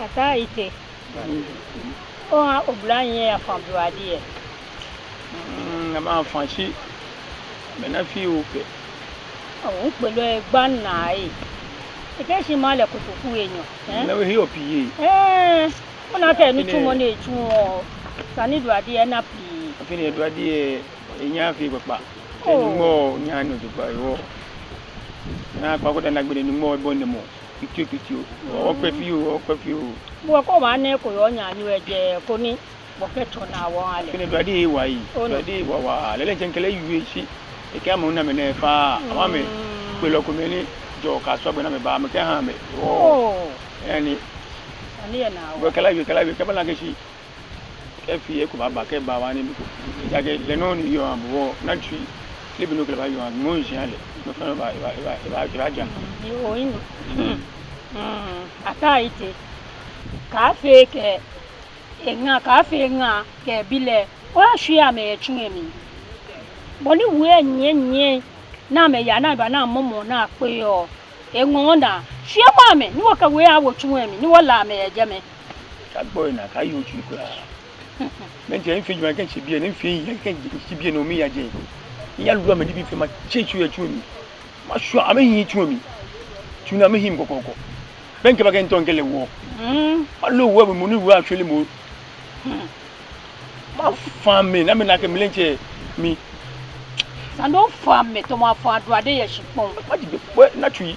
Ata ite. O oblanye ya fambuadie. Na ma fanchi. Me na fi o pe. O pẹ̀lú egba nai. Ike si ma le kutuku enyo. Na we hi opiye. O na te ni tumo na etu o. Sani duadie na pi. Afini duadie enya fi papa. Enimo nya no dupa yo. Na pa ko da na gbe ni mo bo ni mo. Kitu o pe fi o Bo ko ma na ko yo nya ni eje ko ni bo ke to na wo ale. Afini duadie wa yi. Duadie wa le chenkele yuwe shi. E ka mo na me na fa ama me pe lo ko me ni jo ka so gbe na me ba me ke ha me. Yani ani na wo kala yu ke ba na ke shi. Ke fi e ko ba ke ba wa ni bi ko. Ja ke le no ni yo ambo na twi. Le bi no ke ba yo an mo yin ale. No fa ba ja. Ni o yin. Ata ite. Ka fe ke nga ke bile. O hwe ame etu emi. Boni we nye na me ya na ba na momo na pe yo enwo na hwe ma me ni wo ka we awotu emi ni wo la me eje me ka boy na ka yo tu kura men je nfi juma kan chibie ne nfi ya kan chibie no mi ya je ya lu ma di bi fe ma chechu ya tu mi ma sho ame hin tu mi tu na me him kokoko ben ke ba kan ton kele wo allo wo mo ni wo actually mo ma fami na me na ke milenche mi sando fami to ma fa duade ye shipon ma di be na tui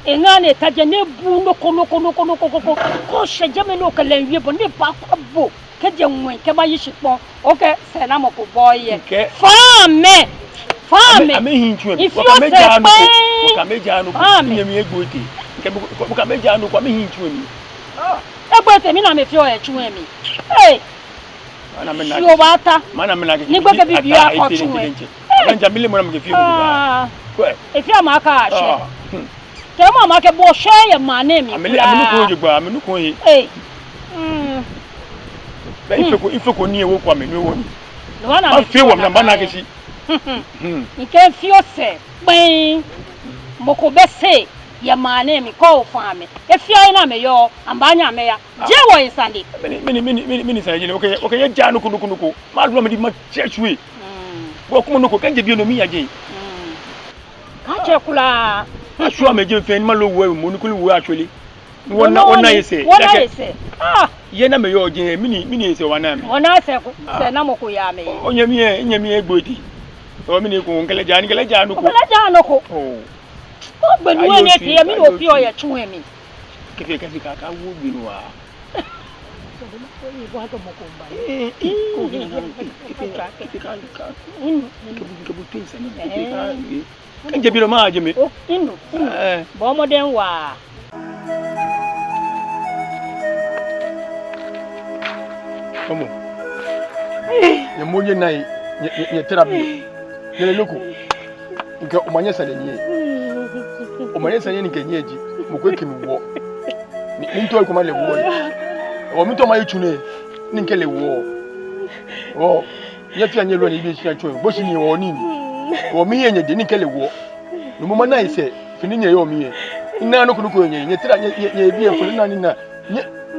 engane taje ne bu no ko sheje me no kala wie bo ne ba kwa bo ke je nwen ke ba yi shipon okay se na mo ko boye fami ame hin tu mi o ka meja no ko nyemi egboti ke o ka meja no ko ame hin tu mi egboti mi na me fi o e tu mi mana me na si o bata mana me na ke ni gbe ke bibi akotu e anja mile mo na me ke fi o e fi amaka ashe ke mo ma ke bo she ye ma na mi amele ko jugba amenu ko yi ba ife ko ni ewo kwa me ni ewo ni ma fi wo na ba na ke si nke fi o se pin mo ko be se ye ma na mi ko fa me e fi ai na me yo ambanya me ya je wo isande mini sa je okay ye ja no kunuku ma lu ma di ma chechue wo kuma no ko kanje bi no mi ya je ka che kula asho me je fe ni ma lo wo mo ni kulu wo actually wona yese ye na me yo je mini yese wana me wona se na mo ko ya me onyami egbodi o mini ko ngele ja no ko o gbenu ene ti e mini ofi o ye tun emi kefe ka wo gbinu wa kan je bi ma je me inu bo mo den wa Como? Ya moje nai ya therapy. Yele loko. Nka umanye salenye. Umanye salenye ni kenyeji. Mukwe kimi wo. Ni nto ko male wo. O mi to ma yitune. Ni nkele wo. O ya fi anye lo ni bi shi atwo. Bo shi ni wo ni ni. O mi yenye de ni nkele wo. No mo na ise fini nye yo mi ye. Ina no kunuko yenye. Nye tira nye bi e fulu na ni na.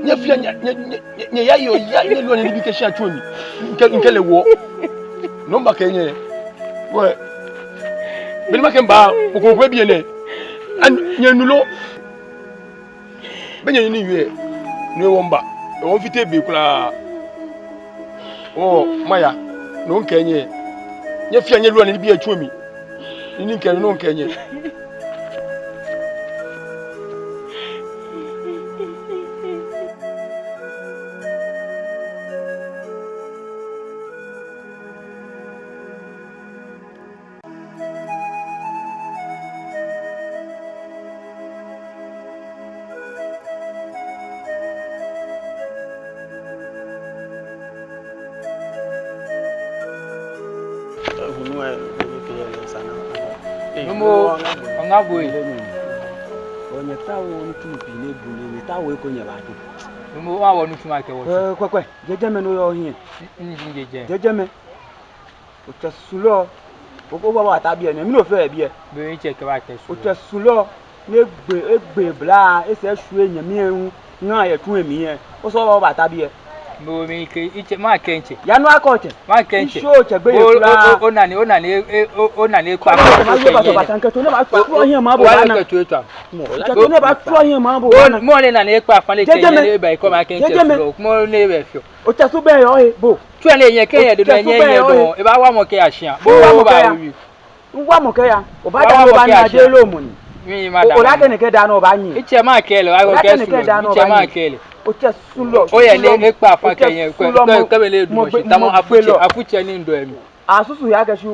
Nye fia nye ya yo ya nye lo ni bi ke shi atwo ni. Nkele wo. Nomba kenye. We Belma kemba ko ko bi ene. An nye nulo. Benye ni wie. Ni womba. E won fite be kula. Oh maya. No nkenye. Nye fia nye lo ni bi atwo mi. Ni nkele no nkenye. Ngabwe onye tawo ntumpi ne buni ne tawo ekonye baatu numu wa wonu tuma ke wo kwekwe jejeme no yo hie njeje jejeme o tasulo o ko wa ta bi ene mi no fe bi e be che ke ba ke o tasulo egbe bla ese shu enyami ehun na ye tun emi yen o so ba bata bi e mo mi ke iche ma kenche ya no akoche ma kenche sho chegbe ye kula ona ni kwa ma ye ba so bata nke to ne ba tu hin ma bo wa na ke tu eto to ne ba tu hin ma bo na mo le na ni kwa fa le ke le ba ko ma kenche so mo le be fio o te su be yo he bo tu le yen ke yen de yen do e ba wa mo ke asian bo wa ba wi ngwa mo ke ya o ba da lo ba na de lo mu ni mi ma da o la ke ne ke da no ba yin iche ma kele wa ko ke su iche ma kele o te sulo o ye le pa fa ke yen ko le du mo si tamo afuche ni ndo emi asusu ya ke shu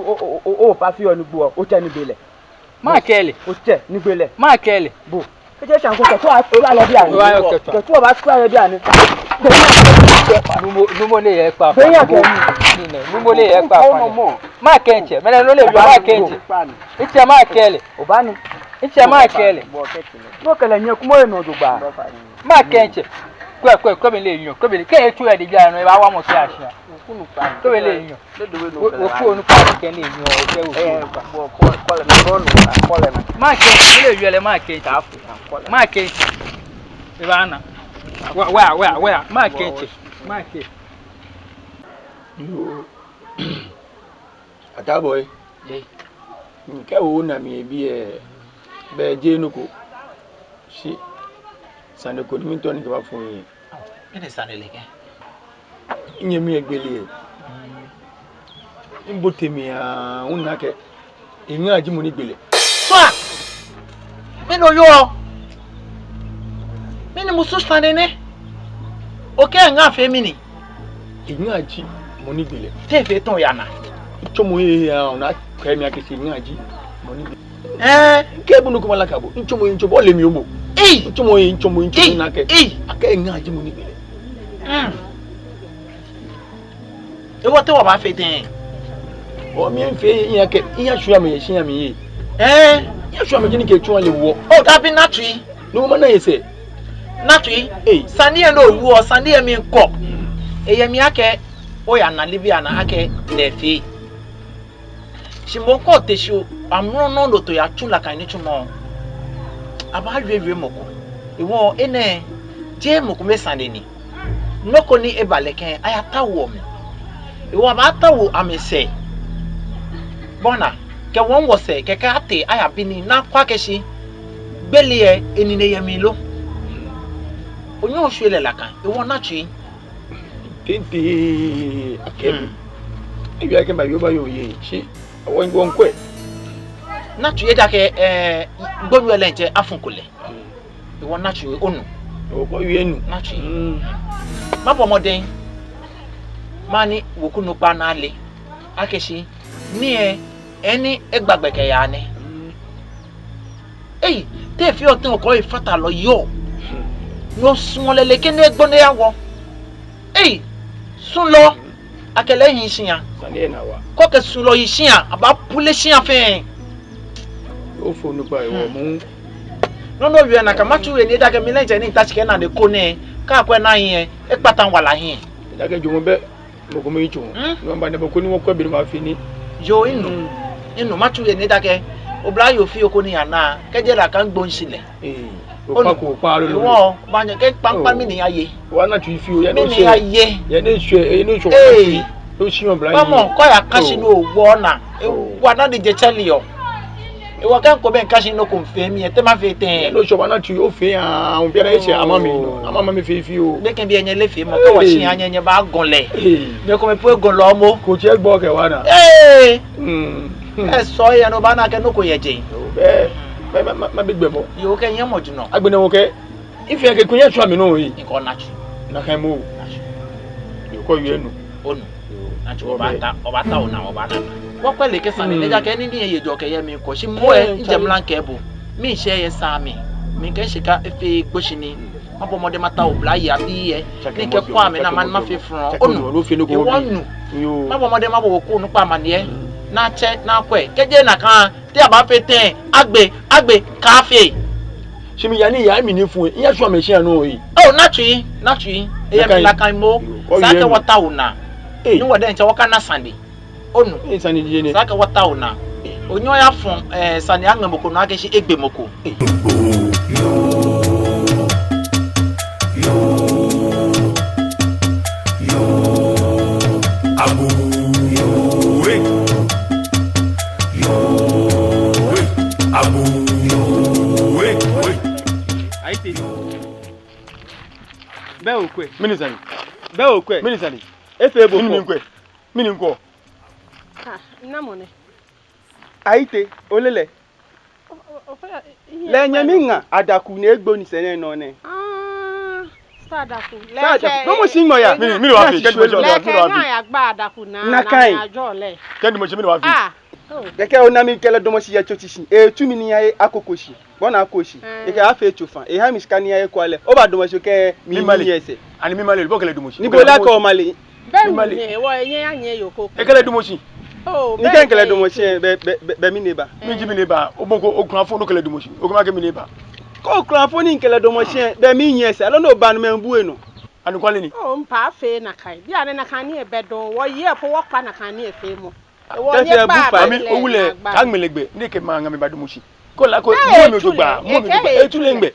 o pa fi onu gbo o te ni bele ma kele o te ni bele ma kele bo ke je shan ko ke to a lo bi ani ke to ba tu a bi ani numo le ye pa be ya ke ni numo le ye pa fa ma kenche mele no le yo ma kenche iche ma kele o ba ni iche ma kele no kele yen ku mo eno do gba ma kenche ko be le yan ko be ke etu e de ja no e ba wa mo se asia ko be le yan o ku onu pa ke ni yan o se o ma kenche le yo le ma kenche ma kenche e ba na wa ma kenche ma kenche Ataboy. Nke wo na mi bi be je nuko. Si. Sande ko mi to ni ka ba fun yin. Ene sande leke. Inye mi egbele. Imbo temi a unna ke. Yin aji mo ni gbele. Soa. Me no yo. Me ni musu sande ne. Oke nga fe mi ni. Yin aji mo ni gbele. Te fe ton ya na. Chomo ye ya ona ka mi akesi yin aji mo ni gbele. Ke bu nuko malaka bo. Nchomo yin chobo le mi omo. Nchomo yin na ke. Aka yin aji mo ni gbele. Ewo te wa ba fe den. O mi en fe yin ake yin asua me ye shin ami ye. Yin asua me jini ke tun le wo. O da bi natui. No ma na ye se. Natui. Sande e no wu o sande e mi nko. Eye mi ake o ya na libia na ake le fi. Shimoko te shu amro no lo to ya chula kan ni chumo. Aba rewe moko. Iwo ene je moko me sande ni. Noko ni ebaleken ayata wo mi. Iwo aba tawo amese. Bona ke won wo se ke ka te aya bini na kwa keshi. Gbele e enine yemi lo. Onyo hwele lakan. Iwo na chi. Tente akem. Ebi akem ba yo ba yo ye. Shi awon gbo nkwe. Na chi eda ke gbonu elenje afunkole. Iwo na chi onu. O ko ye nu. Na chi. Mapo moden. Mani wokunu pa na le. Akeshi ni eni egbagbeke ya ni. Te fi otin oko ifata lo yo. No sun lele kini egbone yawo. Sun lo akele yin sian. Sande na wa. Ko ke sun lo yin sian aba pule sian fe. O fo nu pa iwo mu. No wi na ka matu ni da ke mi lenje ni tachi ke na de ko ne ka kwa na yin e patan wala yin. Da ke jumo be mo ko mi chu. No ba ne ba ko ni wo ko bi ma fi ni. Yo inu matu ni da ke obla yo fi oko ni ana keje la kan gbon sile. O pa ko pa lo. Wo ba nye ke pampa mi ni aye. Wa na tu fi o ya Mi no ni aye. ye ne hwe no hwe. O si on bla yi. Mama ko ya kashi no wo na. Wa na de je chali yo. Iwo kan ko ben kashi no ko fe mi e te ma fe ten. No hwe wa na tu o fe a on bi na se ama mi no. Ama mi fi fi o. De ken bi enye le fe mo ko wa shi anyenye ba gonle. Me ko me po gon lo mo. Ko che gbo ke wa na. E so ye no ba na ke no ko ye je. Ma big bebo. Yo ke yen mo juno. Agbene wo ke. Ifi ke kunya tu ami no yi. Nko na chu. Na kan mo. Yo ko ye nu. Onu. Na chu oba ta ona oba na. Wo pe le ke san le ja ke ni ni ye jo ke ye mi ko shi mo e njemlan ke bu. Mi se ye sa mi. Mi ke shika efe gboshini. Mapo mode mata obla ya bi ye. Ni ke kwa me na man ma fe fun. Onu. No fi no ko bi. Yo. Mapo mode ma bo ku nu pa ma ne. Na che na kwe. Keje na kan te aba fe ten agbe cafe. Shimi ya ni ya mi ni fun e. Iya so me se anu yi. Oh, natui. E mi la kan mo. Sa ke wata una. Ni wo de nche wo kan na sande. Onu. Sande je ni. Sa ke wata una. onyo ya fon sani anga moko no akeshi egbe moko Beokwe minisani minisani efe ebo mininko Namone. aite olele le nyaminga adaku na egbo ni sene no ne Sadaku. no mo singo ya mini wa fi kendi mo jo Le Kenya ya gba adaku na ajole. kendi mo mini wa fi Deke onami kele domo si ya chotishi tu mini ya akokoshi bona akoshi eke afa echofa ha miskani ya kwale oba domo so ke mi yese ani mi male bo kele dumoshi ni bola ko male Bẹ́ẹ̀ni wo enye anye yoko. ekele dumoshi Oh, ni ken kele domo shi be mi neba mi ji mi neba oboko okun afo no kele dumoshi okun ma ke mi neba ko kran fo ni kele domo shi be mi yese alo no ba no membu eno anu kwale ni Oh, mpa fe na kai. Bia ne na kan ni ebedon. Wo ye po wo pa na kan ni efe mo. Tese bufa ami owule kagmelegbe ni ke ma ngami ba dumoshi ko la ko mo mi jogba etulengbe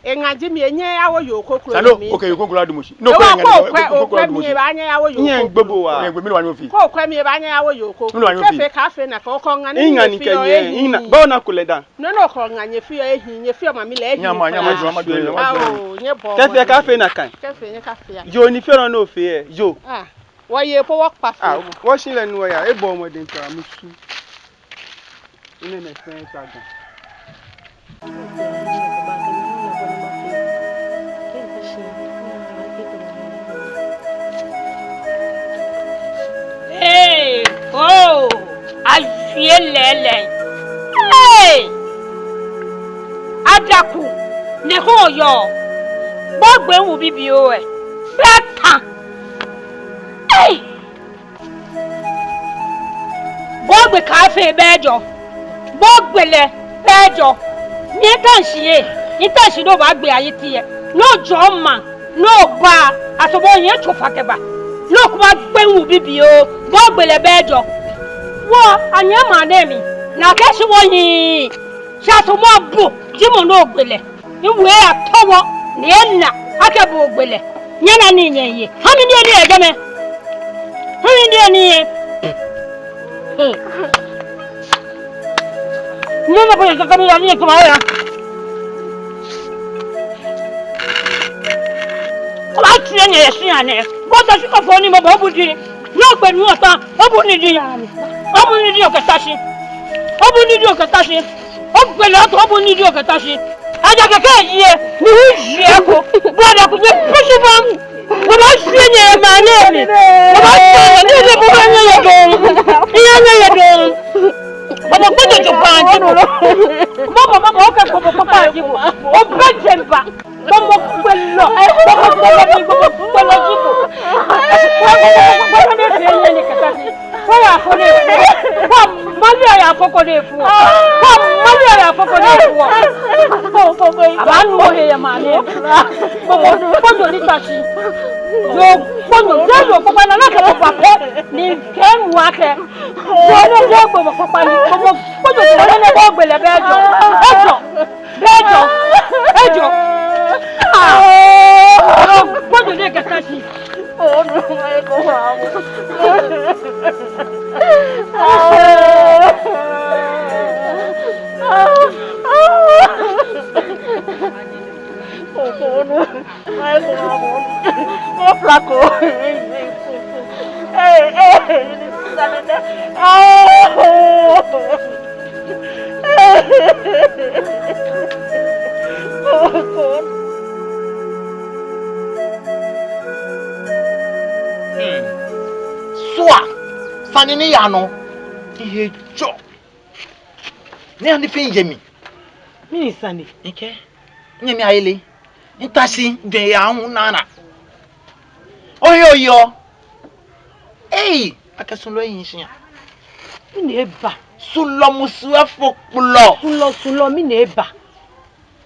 Engaji mi enye yawo yoko kuro salo okay yoko kuro dumoshi no ko kwa mi ba anya yawo yoko nyen gbogbo wa ngbe mi wa ni fi ko kwa mi ba anya yawo yoko kefe ka fe na ko nga ni inga ni kenye ina ba na kuleda no ko nga nye fi ehi nye fi ma mi le ehi nyama nye bo kefe ka fe na kan kefe nye ka fe yo ni fe no fe yo wo ye po work pa fe wo shi le nu ya e bo mo de nta musu ine me fe taga Hey, oh, afielele. Hey! Adaku, ne ho yo. Gbogbe wu bibi o e. Beta. Hey! Gbogbe ka fe bejo. Gbogbe le bejo. Ni tan siye. Ni tan si do ba gbe aye ti e. No jo ma, no ba, asobo yen to fakeba. Look what when be bio, Bogbele Bejo. What, and your man name. Now, guess you want ye. Shato more book, Jimo no Bele. You wear a tower, Niena, Akabo Bele. Yana Nini. How many years, Game? How many years? Never put a couple of years tomorrow. I train a siane. What does you for him about Budi? No, but you are Obunidi. Obunidi Okatashi. Obunidi Okatashi. Obela Obunidi Okatashi. I got a year. Niako. Brother, could you push him on? What I see in my name. What I see but I'm going to Japan. Mama, okay, Papa, you are Papa. What do they get that? Oh, no, I go Sanini yano ihe jo ni ani fin yemi mi sani nke nyemi ayele ntasi de ya hu nana oyo akasun lo yin sian mi ne ba sulo musu afokpulo sulo mi ne ba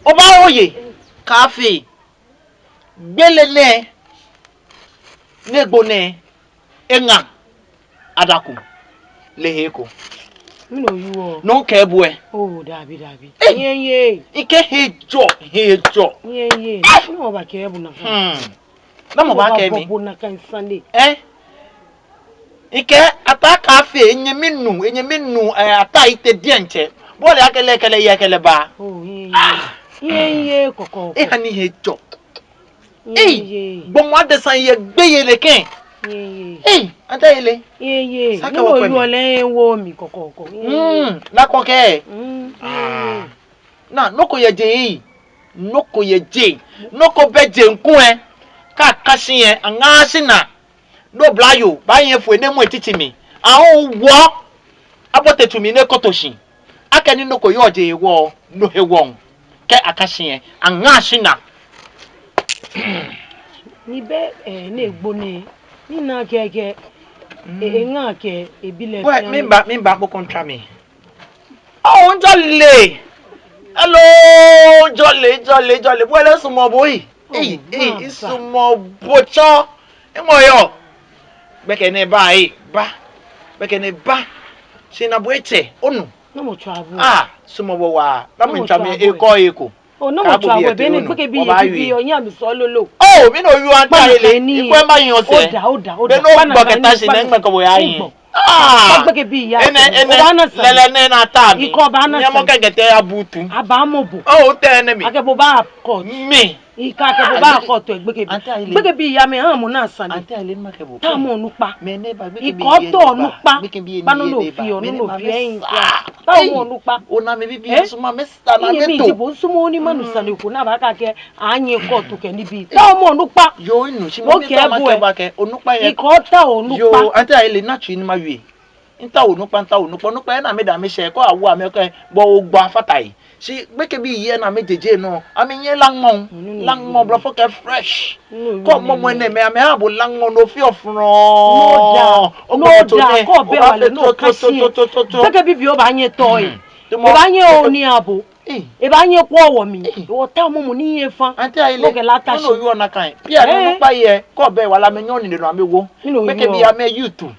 oba oye cafe gbele ne gbo ne enga adaku leheko Me no you o. No ke boy. Oh, dabi. Ye. Ike hejo. Ye. No ba ke bu na. Na mo ba ke mi. Bo na kan Sunday. Ike ataka afi enyeminu ata ite dienche. Bo le akele ye kele ba. Oh, ye koko. Hani hejo. Ye. Bon wa de san ye gbeye leken. Ye. Anta ile. Ye. Saka No wa you ole wo mi koko. Na koke. Na noko ye je. Noko beje nku ka kasin e angasi na. No blayo ba yen fu enemu etiti mi. Ahun wo abotetu mi ne kotoshin. Akani noko yo je wo no hewon. Ke akasin e angasi na. Ni be na egbone. Ni na keke nga ke ebile Boy, me ba ko kontra me. Oh, jolly. Hello, jolly. Boy, le sumo boy. Isumo bocho. Emo yo. Bekene ba. Sina boeche. Onu. no mo travel. Sumo bo wa. Na mo ntra me eko. Oh, no mo travel be ni gbeke bi oyin mi so lolo. Oh, me no you anta ile. Ikwe ma yin ose. Oda. Be no gboketa si na ngbe ko bo ya yin. Gbeke bi ya. Lele ne na ta mi. Iko ba na. Nyamo kegete abutu. Abamobo. Oh, te enemy. Akebo ba ko. Me. Ika akebo ba ko to gbeke bi ya me han mo na san. Ante ile ma kebo. Ta mo nupa. Me ne ba gbeke bi. Iko to nupa. Ba no lo fi o no fi eyin. Ta mo nupa. Ona me bi so ma me sta na me to. Iye mi bo sumo oni manu san ko na ba ka ke anyin ko to ke nibi. Ta mo nupa. Yo inu si mo mi ta ma ke ba ke onupa ye. Iko ta onupa. Yo ante ile na chi ni ma wi. Nta onupa na me da me she ko awu ame ko bo ogbo afatai. Si gbeke bi ye na me jeje no. Ami yen langmon bro for ke fresh. Ko mo ne me ame abo langmon no fi ofron. No da ko be wale no kasi. Gbeke bi o ba yen to e. O ba yen oni abo. E ba yen ko owo mi. O ta mo ni yen fan. Ante ile. No you na kan. Pia no pa ye ko be wala me nyon ni no amewo. Gbeke bi ame YouTube.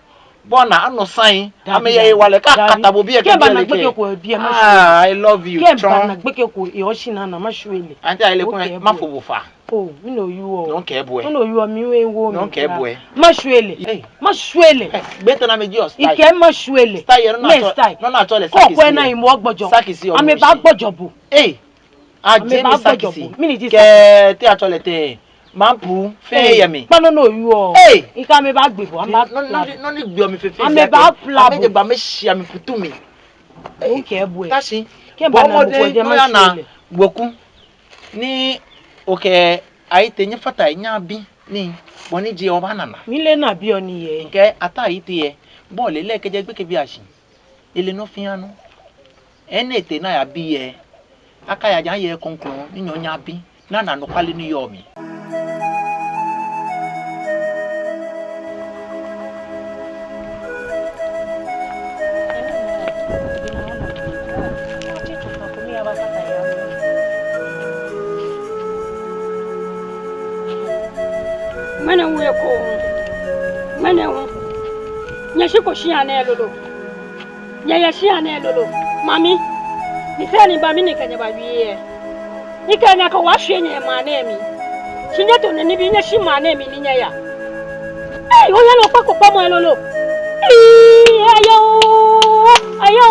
Bona ano sign ame ye wale ka katabo bi e ke I love you Tron na gbeke ko e o shi na ma shuele ante ile ko ma fobo fa oh mi no you o no ke boy no you mi we wo no ke boy ma shuele better na me just style ike ma shuele style no na to le sakisi ko na imo ogbojo ame ba gbojo bu a je mi sakisi ke te atole te Mampu fe yemi. Pano no you o. Ika me ba gbebo, am ba. No ni gbe o mi fe fe. Am me ba plabo. Am me ba me shia mi putu mi. Okay boy. Tashi. Ke ba na mo je ma na gboku. Ni okay aite nya fata nya bi ni boni je o ba nana. Mi le na bi oni ye. Nke ata ite ye. Bo le le keje gbe ke bi asin. Ele no fi anu. Enete na ya bi ye. Aka ya ye konkon ni nya bi. Na no kwali ni yo mi. Mana wuye ko mana wu nya shi ko shi ane lolo ya shi ane lolo mami ni sani ba mini kanya ba biye ni kanya ka wa shi nya ma ne mi shi nya to ni bi nya shi ma ne mi ni nya ya o ya lo pa ko pa mo lolo ayo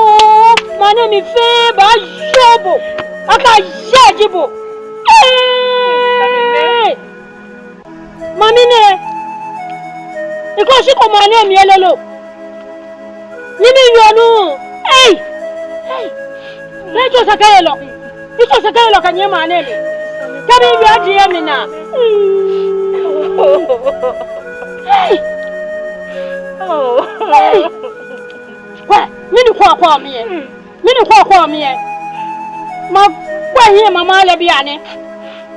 ma ne mi fe ba jobo aka jajibo Mami ne iko si ko ma ne mi elolo nini yonu le jo sakale lo kanye ma ne mi kabi bi adi mi na wa mini kwa mi e ma kwa hi mama le bi ane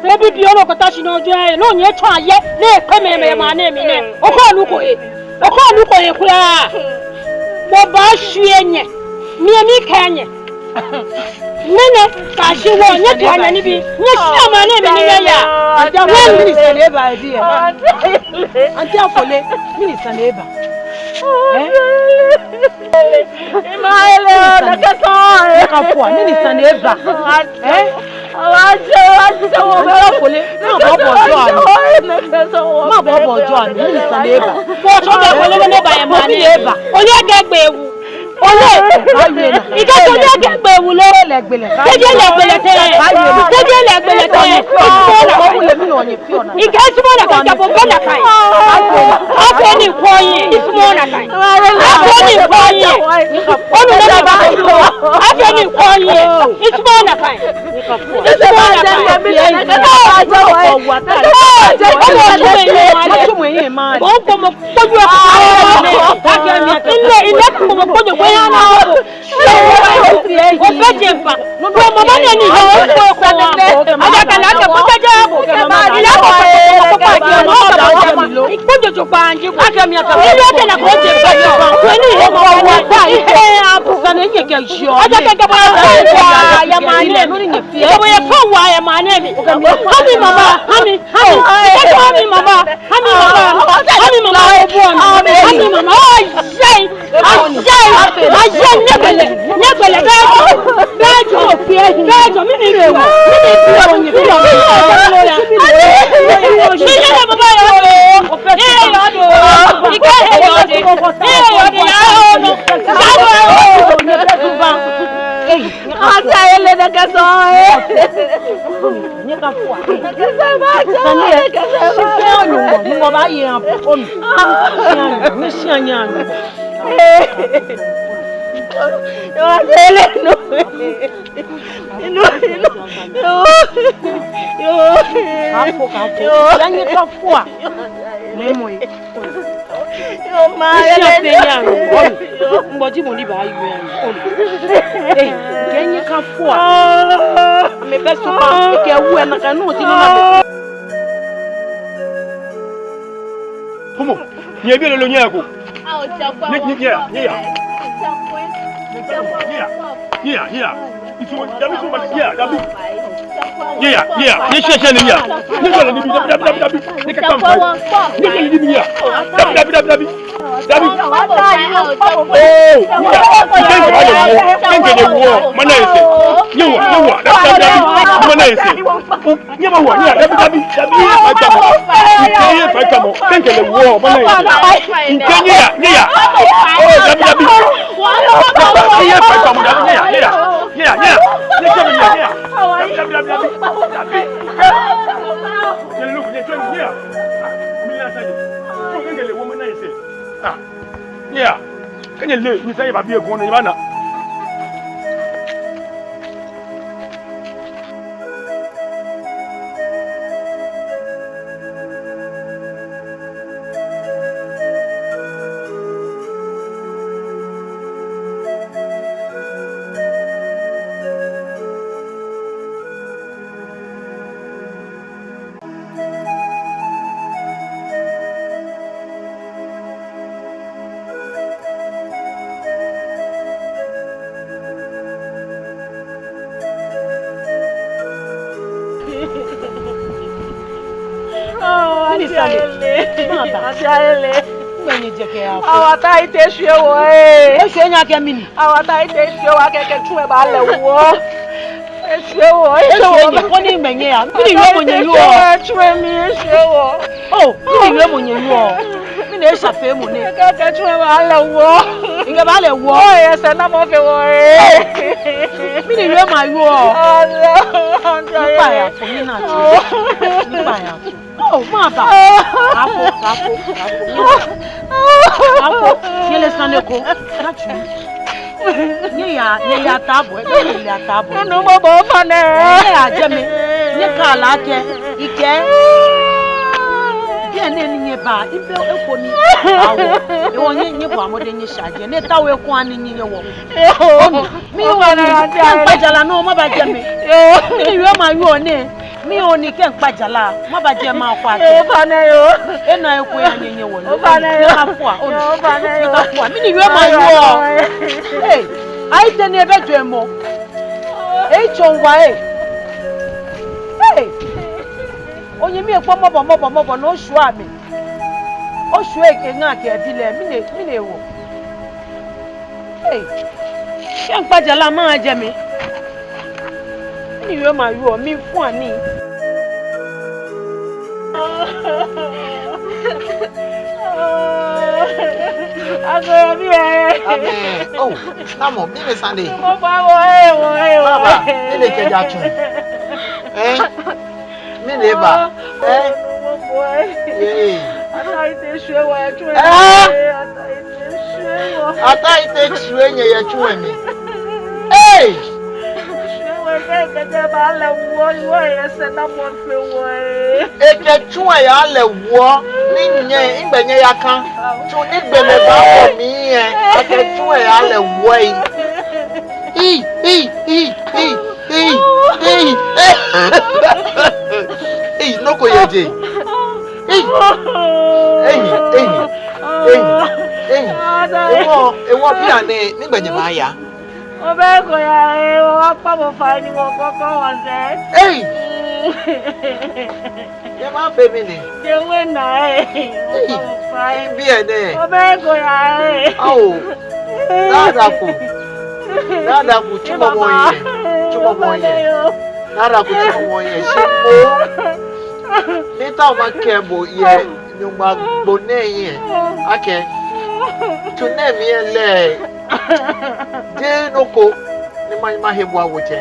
Baby bi ono ko tashi no jo e no nye twa ye le pe me ma na mi ne o ko lu ko e kura mo ba hwie nye mi ka nye nene ka shi wo nye twa nya ni bi nye shi ma na mi ni ya ante afole minister na eba Imaele nakasoe. Kapua nini sana eba? Awaje wo kole. Ma bobo jo ani. Nini sana eba? Bo so be kole ne ba e ma ni eba. Oli agbe ewu. Ole ika to ni agbe ewu lo legbele. Teje legbele te. Teje legbele te. Ika sumo na ka bo na kai. Afe ni koyin. Isumo na kai. Afe ni koyin. Onu na ba. Afe ni koyin. Isumo na kai. Isumo na kai. Bo ko mo koju e ko. Ile ko mo koju ko ya na o. O fe jempa. No do mama ni ni ho ko ko. Ada kana ke ko je bo. Ile ko ko pa je no ba lo. Ikojo jo pa anje ko. Aka mi aka. Ile ke na ko je pa yo. Ko ni he mo wa pa ite abu kana nye ke jo. Ada ke ba ya ma ni no ni fi. Ko ye fa wa ya ma ni mi. Hami mama, hami mama. Hami mama. Hami mama o bo mi. Hami mama. Ajay nebele bejo bejo mi ni rewo mi ni fi oyin fi ṣíṣe bàbá yọ o yọ do ike yọ de ya o sábà ati ayele de keso ni ka fo sani ṣe olumo ni mo ba ye an o mi ṣe anya yo ayele no yo yanyi ka fo a memo yi yo ma ayele se yan ngbo ti mo ni ba yi yan yanyi ka fo a me be so pa ke wu e na ka no ti no na Como? Ni bien lo nyako. Yeah. It's what Dabi so much. Yeah, Dabi. Yeah. Ni sheshe ni ya. Ni jole ni Dabi. Ni ka come. Ni jole ni ya. Dabi. Kenke wo. Mana ese. Nyewa. Dabi. Mana ese. Nyema wo. Dabi. Fa kamo. Kenke wo. Mana ese. Nkenya. Oh, Dabi. Iya fa kamo Dabi. Yeah. Yeah. Can you live? You say about being going in Ivana. Awata ite shewo e nya ke mini awata ite shewo akeke tun e ba le wo e shewo ko ni menye ya mini we mo nyen yo tun e mi shewo mini we mo nyen yo mini e safe mo ni akeke tun e ba le wo inga ba le wo e se na mo fe wo mini we ma yo nípa ya fún mi na ti nípa ya ma ba Apo, yele saneko. Nachu. Nye ya tabo, ye ya tabo. No mo bo fa ne. Ye ajeme. Nye kala ke, ike. Ye ne nye ba, ibe eko ni awo. E won nye bo amode nye shaje. Ne tawo eko ani nye wo. Mi wo na pajala no mo ba jeme. Mi we ma yo ne. Mi o ni ke npajala ma ba je ma kwa ke ba na yo e na eku ya nyenye wo ni ba na yo ka fua o ni ba na yo ka fua mi ni we ma yo ai te ne be jo emo chongwa onye mi epo mobo no shu ami o shwe ke nga ke dile mi le wo hey shan pa jala ma je mi ni yo ma yo mi fún ani agora mi Amen. Oh, namo, mi me Sunday. mo ba wo Baba, mi le ke ja tun. Mi le ba. mo boy ata ite shwe wa tun Ata ite chwe nye ye chwe mi. Hey! Eke chwe ya le wo ni nye ingbe nye ya kan. Tu ni gbe me ba wo mi yen. Eke chwe ya le wo yi. No ko ye je. Ewo bi ane nigbe nye ba ya. Obe ko ya wa pa mo fa ni mo koko wa se. Hey! Ye ma fe mi ni. Je we na mo fa Bi ene. obe ko ya Awo. Nada ku chumo moye. Chumo moye. Nada ku chumo moye. Shipo. Nita ma kebo ye nyuma gbone ye. Ake. Tune mi ele. Je noko ni ma hebu awoche.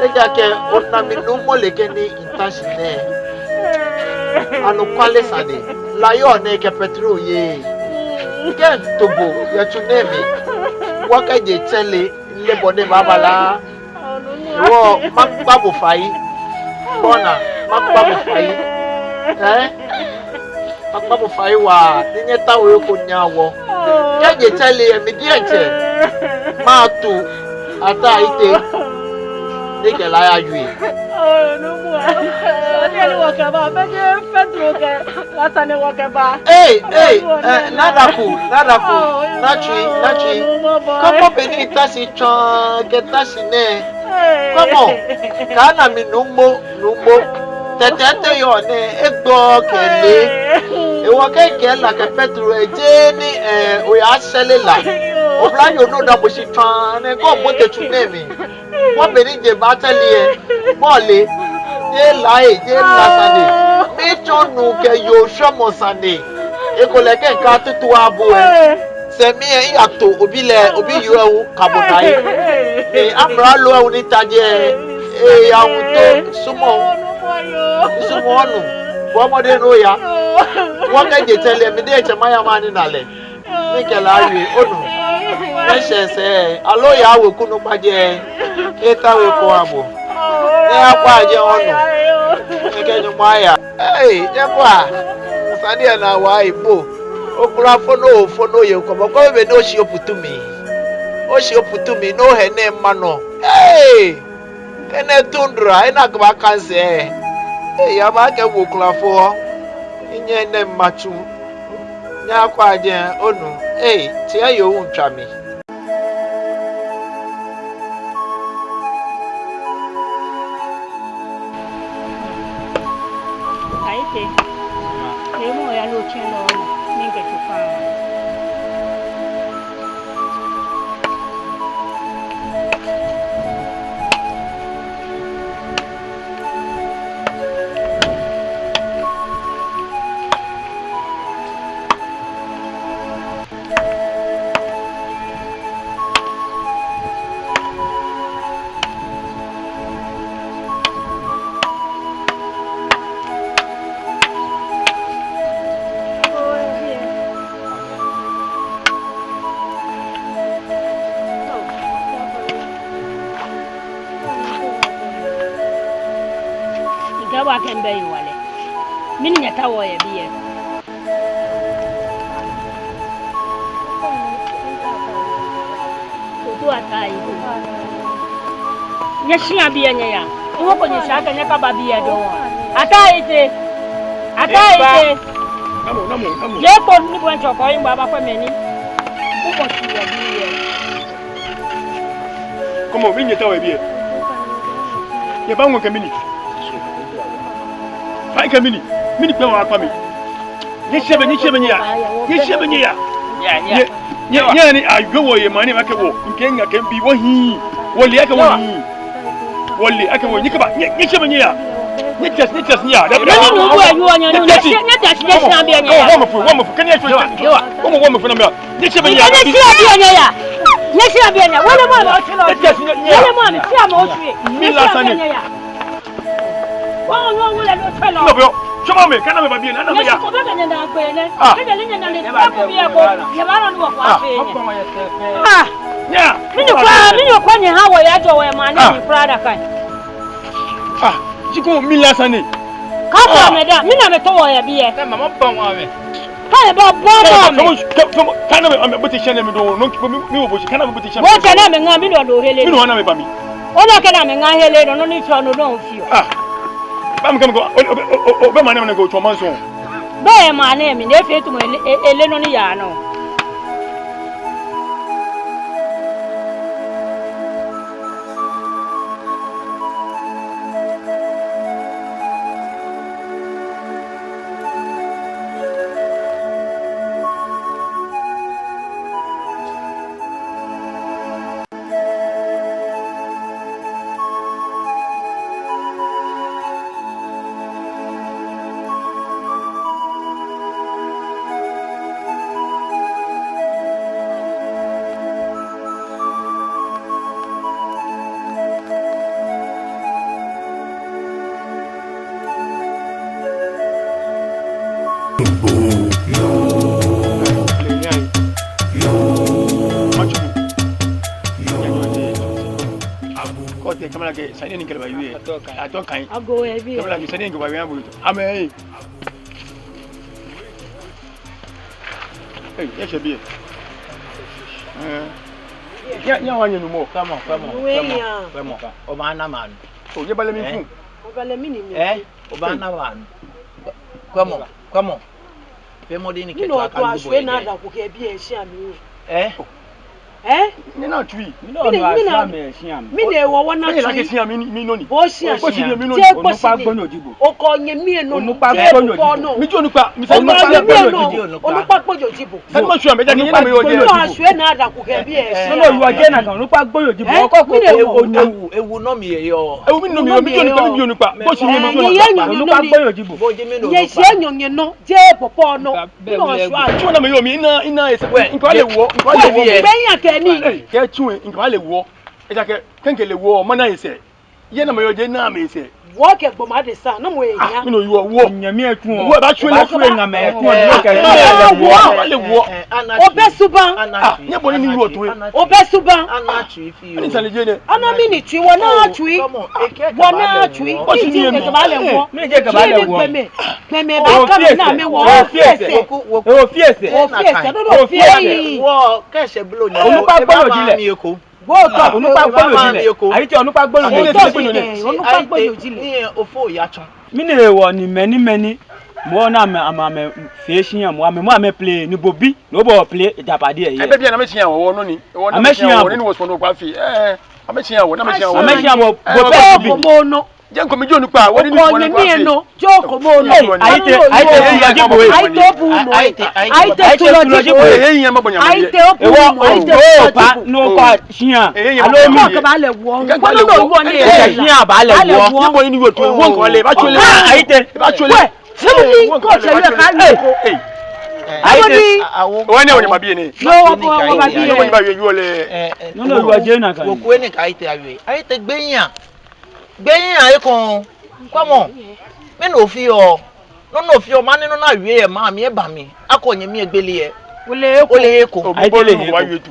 Eja ke onna mi no mo leke ni intashine. Anu kwale sade. Layo ne ke petro ye. Ke tobo ya tune mi. Waka je tele le bode babala. Wo makpa bo fai. Bona makpa bo fai. Makpa bo fai wa ninye tawo ko nyawo. Ke je tele mi di eche. Ma tu ata ite. Eke la ya yui. no mo. Ani wa ka ba be je Pedro ke lata ne wa ka ba. Nadaku. Nachi. Komo beni tasi chon ke tasi ne. Komo. Kana mi numbo. Tete yo ne egbo kele. Ewo ke la ke Pedro eje ni o ya selela. Obla yo no da bo si chon ne ko bo te tune mi. Wọ́n bẹ̀rẹ̀ jẹ bá tẹ́lẹ̀ ẹ bọ́ọ̀lì jẹ́ lásàdé méjọ́nù kẹyọ sọ́mọ̀ sàdé ekòlẹ́kẹ̀ nǹkan tútù ààbò ẹ̀ sẹ̀mí ẹ̀ yàtọ̀ òbí yìí ẹ̀wù kàbọ̀nà yìí àmàrà ló ẹ̀wù níta jẹ́ àwọn tó súnmọ́ ọ̀nù bọ́mọdé ló yá wọ́n kẹ́jẹ tẹ́lẹ̀ ẹ̀mí dé ẹ̀jẹ̀ máyà máa ní nàlẹ̀ ní kẹlẹ́ ayé ọ̀nù ẹ̀ṣẹ̀ṣẹ̀ alóyè àwòkúnú pàjẹ́ etawe ko abo ne akwa je onu eke nyumaya jekwa sadi na wa ibo okura fono ye ko bo be no shi oputumi no he ne mano ene tundra ena gba kanse ya ba ke wo kura fo inye ne machu ne akwa je onu ti ayo untwa mi. Emo ya lo cheno ninge tufa. Gawa kan bai wale. Min ya tawo ya biye. Tutu atai. Nya shia biye nya ya. Iwo ko nya shaka nya ka ba biye do. Atai te. Namo. Ye ko ni bo ncho ko yin baba kwa meni. Ku ko ti ya biye. Komo min ya tawo ya biye. Ya bango kamini. Fai kamini. Mini pe wa kwa mi. ya ni agwo ye mani make wo nkenga kembi wo hi woli aka wo hi woli aka wo nyika ba nyishebe nya nitas nya da Nani no wo ayu onya no na na bia nya ya. Wo mo fu kan ya so wo mo fu na me nyishebe nya. Nya bia nya ya. Nya bia nya. Wole mo ba chilo. Wole mo mi tia mo tue. Mi la sani. Wo le no chilo. No bro. Chama me kana me ba bia na me ya. Ko ba nya na gbe ne. Ke le nya na le ba ko bia ko. Ye ba na no ko afi nya. Ah. Nya. Minyo kwa nya ha wo ya jo wo ma na ni prada kan. Ah. Chiko mi la sani. Ka ba me da. Mi na me to wo ya bia. Ka mama pa wa me. Ka ba me. Kana me buti shane me do no mi wo boshi kana me buti shane. Wo kana me nga mi do hele. Mi no na me ba mi. Ona kana me nga hele no ni cho no don fio. Ah. Ba mi kam go o be mane me go to manso. Be ma na mi na fe tu mo ele no ni ya no. Kamala ke sani ni kelba yuye ato kan Ago e bi. kamala ke sani ni kelba yuye abu ame ya shebi ya wanye numo Come on. O ba na man. o ye bale mi fun Ogale mi ni mi. O ba na man. Come on. Pe mo de ni ke Mi to no aka to lu aswe na da ko ke bi e hia mi. ni na tui Mi na wo wona ni la ke tui. sia mi no ni Bo hia. ko si mi no Je ko pa gbonu ojibo. O ko nye mi no. Onupa gbonu ojibo. mi jo nupa mi O se ma nupa ye mi gbonu no. ojibo Onupa gbonu ojibo. se mo sure me ja ni na me yo Mi je no aswe na da ko ke bi e hia. No you again na kan nupa gboyo jibo oko ko Ewu no mi ye yo. e mi no mi jo nupa mi jo nupa ko si mi jo nupa nupa gboyo jibo. Bo je mi no. Ye se nyonye no. Je popo no. Mi no aswe. tu na me yo mi ina ese nko le wo Be yan ke ni. ke tu nko le wo e ja ke kenke le wo mo na ese ye na me yo je na me ese Wo ke gbo ma de sa no mo e hia. mi no yo wo Nyame atun o. wo ba twe le twe ngame atun o le wo O be suban. nye boni ni wo to O be suban. ani sale je ne Ana mi ni tui wo na tui. Wo na tui. o si ni Ke ba le wo. Mi je ka ba le wo. Peme ba ka mi na me wo. O fiese. O fiese do do fiese. Wo ke se blo ni. Onupa gboyo jile. Wo to Onupa gboyo jile. Ayi ti onupa gboyo jile. Onupa gboyo jile. Ni ofo ya chon. Mi ne wo ni many mo na me fishing am mo ame play ni bobi no bo play japade e e be bia na me tia wo no ni wo na me tia wo ni wo so no kwa fi ame tia wo na me tia wo bo pe bi mo no je nko mi jo nupa wo ni wo na kwa fi no joko mo no aite ya jibo we aite bu mo aite tulo jibo e yin ma bonya me aite bu mo aite pa no kwa shian alo mo ka ba le wo Nka wo no wo ni shian ba le wo ni bo ni wo to wo nko le ba chole aite ba chole Semu ni ko se le ka ni aite wo ni wo ni ma bi ni no wo ba bi wo ni ba yo le no you are jena kan Wo ku ni ka ite awe. Aite gbeyan e kon. Come on. Me no fi o. No fi o ma ni no na awe e ma mi e ba mi. Akonye mi egbele e. o le Ko. aite le wa yo tu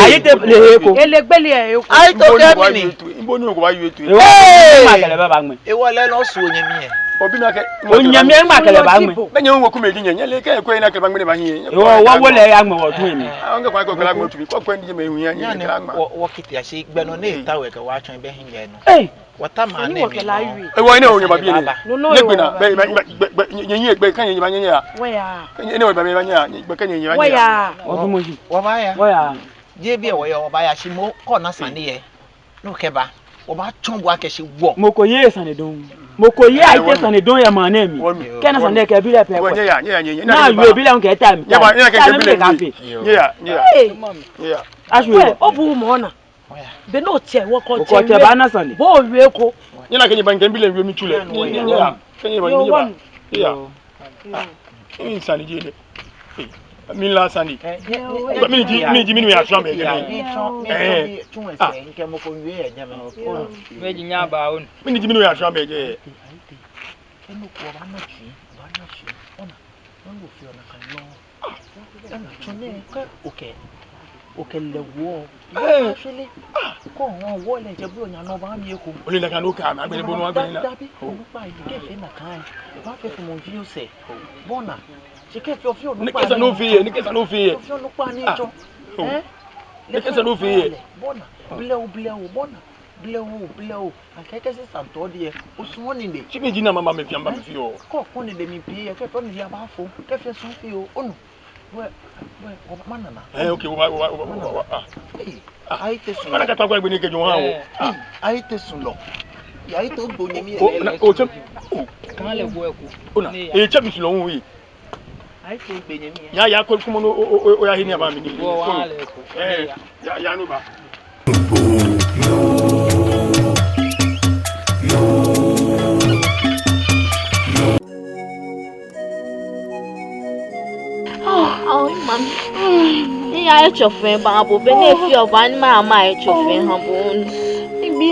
aite le ko elegbele e ko Aite o ke mi ni. ibo ni ko wa yo tu e wa ma kele baba gbe E wo le lo su onye mi e. obi na ke onyame ma kele ba gbe be nyen wo ku me ginye nye le ke ko ina ke ba ngbe ba hin e wo wo le ya gbe wo tun mi an ga kwa ko kala mo tu ko ko ndi me hu ya Nya nye ni kala ma wo kiti ase gbe no na ta we ke wa chon be hin ye no. eh Wata ma ni na wo mi. ke la wi e wo ina wo nye ba bi ni no le gbe na be nyen gbe kan nyen ba nyen ya wo ya ene wo ba me ba nya gbe kan nyen ba wo nya ya o du mo ji Wo ba ya. wo ya Je bi e wo ya wo ba ya shi mo ko na san ni ye. No ke ba. Wo ba chon bo ake shi wo. mo ko ye san don Moko ye I test on don ya mane mi. Kena so ne ka bi le pe ko. Na you bi le on ke time. Ya ba ya ke bi le kafe. Yeah. Ashwe obu mo na. Be no tie wo ko Ko che ba na so ni. Bo we ko. Ni na ke ban ke bi le mi chule. Yeah. Ke ban ni ba. Yeah. Ni sani je le. Min la sani. Min ji min ya twa me je. Nke mo ko wi e nya me. Meji nya ba on. Min ji min ya twa me je. Eno ko ba na chi. Ona. Ngo fi ona kan no. Ona chone ka okay le wo. Actually. Ko won wo le je bro nya no ba mi eko. O le la kan o ka ma gbe bo no agbe na. O pa ile ke fe na kan. Ba fe fo mo vi o se. Bona. Je ke fi o fi o no pa. Ni ke sa no fi ye, ni ke sa no fi ye. Fi o no pa ni jo. Ni ke sa no fi ye. Bona. Bleu bona. Bleu. Akeke se santo de. O so ni de. Chi mi ji na mama me fi amba me fi o. Ko ko ni de mi pie ye ke fe ni ya ba fo. Ke fe so fi o. Onu. We o manana. Okay, wa. Ai te sun. Mana ka twa gbe ni ke jo ha o. Ai te sun lo. Ya ai to gbo ni mi O chem. Kan le wo eku. Ona. E chem su lo hu yi. ai to gbe ni mi. Ya ko kuma no o ya hini ba mi ni. Wo wa le eku. Ya no ba. Oh, mami. Ni ya chofe ba bo be ne fi oba ni ma chofe han bo ni. Ibi.